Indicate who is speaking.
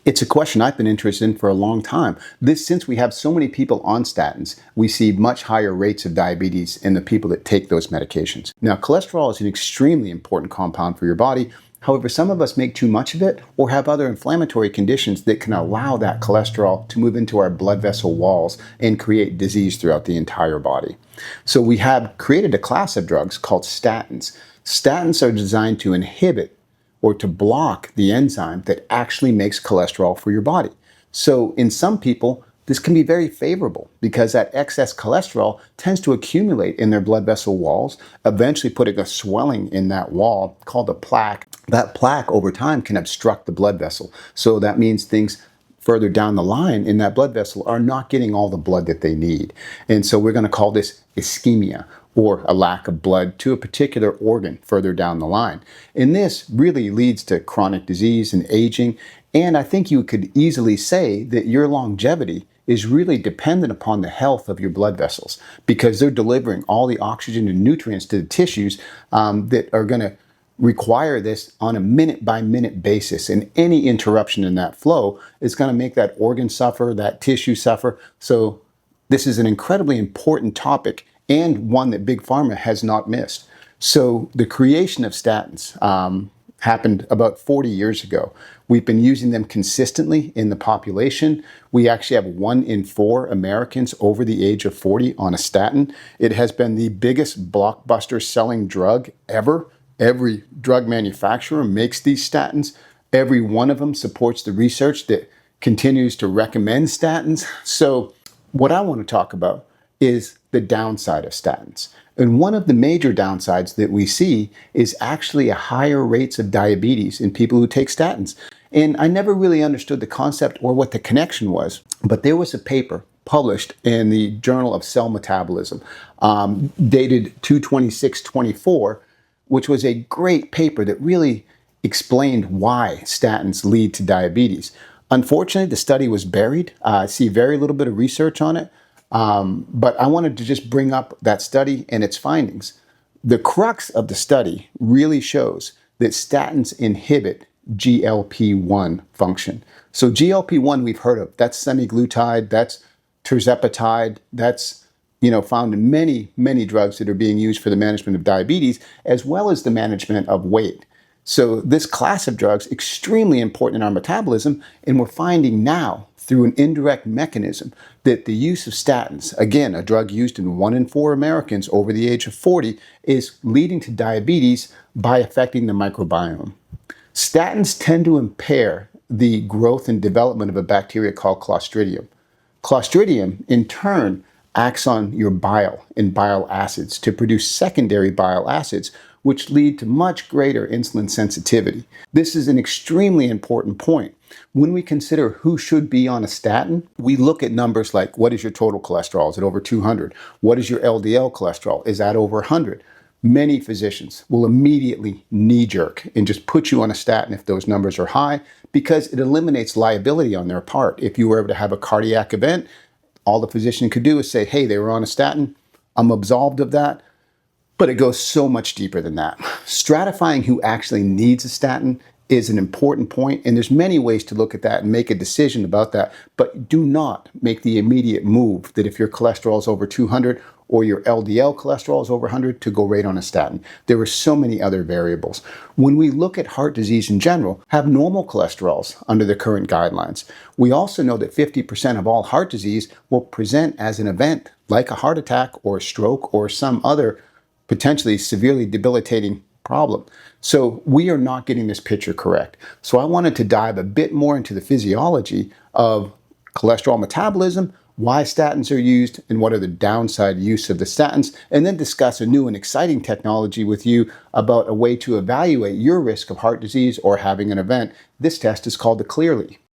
Speaker 1: It's a question I've been interested in for a long time. Since we have so many people on statins, we see much higher rates of diabetes in the people that take those medications. Now, cholesterol is an extremely important compound for your body. However, some of us make too much of it or have other inflammatory conditions that can allow that cholesterol to move into our blood vessel walls and create disease throughout the entire body. So we have created a class of drugs called statins. Statins are designed to inhibit or to block the enzyme that actually makes cholesterol for your body. So in some people, this can be very favorable because that excess cholesterol tends to accumulate in their blood vessel walls, eventually putting a swelling in that wall called a plaque. That plaque over time can obstruct the blood vessel. So that means things further down the line in that blood vessel are not getting all the blood that they need. And so we're going to call this ischemia, or a lack of blood to a particular organ further down the line. And this really leads to chronic disease and aging. And I think you could easily say that your longevity is really dependent upon the health of your blood vessels because they're delivering all the oxygen and nutrients to the tissues that are going to require this on a minute-by-minute basis. And any interruption in that flow is going to make that organ suffer, that tissue suffer. So this is an incredibly important topic and one that Big Pharma has not missed. So the creation of statins happened about 40 years ago. We've been using them consistently in the population. We actually have 1 in 4 Americans over the age of 40 on a statin. It has been the biggest blockbuster selling drug ever. Every drug manufacturer makes these statins. Every one of them supports the research that continues to recommend statins. So what I want to talk about is the downside of statins. And one of the major downsides that we see is actually a higher rates of diabetes in people who take statins. And I never really understood the concept or what the connection was, but there was a paper published in the Journal of Cell Metabolism, dated 2/26/24, which was a great paper that really explained why statins lead to diabetes. Unfortunately, the study was buried. I see very little bit of research on it. But I wanted to just bring up that study and its findings. The crux of the study really shows that statins inhibit GLP-1 function. So GLP-1 we've heard of, that's semaglutide, that's tirzepatide, that's found in many drugs that are being used for the management of diabetes, as well as the management of weight. So this class of drugs, extremely important in our metabolism, and we're finding now through an indirect mechanism that the use of statins, again, a drug used in 1 in 4 Americans over the age of 40, is leading to diabetes by affecting the microbiome. Statins tend to impair the growth and development of a bacteria called Clostridium. Clostridium, in turn, acts on your bile and bile acids to produce secondary bile acids, which lead to much greater insulin sensitivity. This is an extremely important point. When we consider who should be on a statin, we look at numbers like, what is your total cholesterol? Is it over 200? What is your LDL cholesterol? Is that over 100? Many physicians will immediately knee-jerk and just put you on a statin if those numbers are high because it eliminates liability on their part. If you were ever to have a cardiac event, all the physician could do is say, hey, they were on a statin, I'm absolved of that. But it goes so much deeper than that. Stratifying who actually needs a statin is an important point, and there's many ways to look at that and make a decision about that, but do not make the immediate move that if your cholesterol is over 200 or your LDL cholesterol is over 100 to go right on a statin. There are so many other variables. When we look at heart disease in general, have normal cholesterols under the current guidelines. We also know that 50% of all heart disease will present as an event like a heart attack or a stroke or some other potentially severely debilitating problem. So we are not getting this picture correct. So I wanted to dive a bit more into the physiology of cholesterol metabolism, why statins are used, and what are the downside use of the statins, and then discuss a new and exciting technology with you about a way to evaluate your risk of heart disease or having an event. This test is called the Clearly.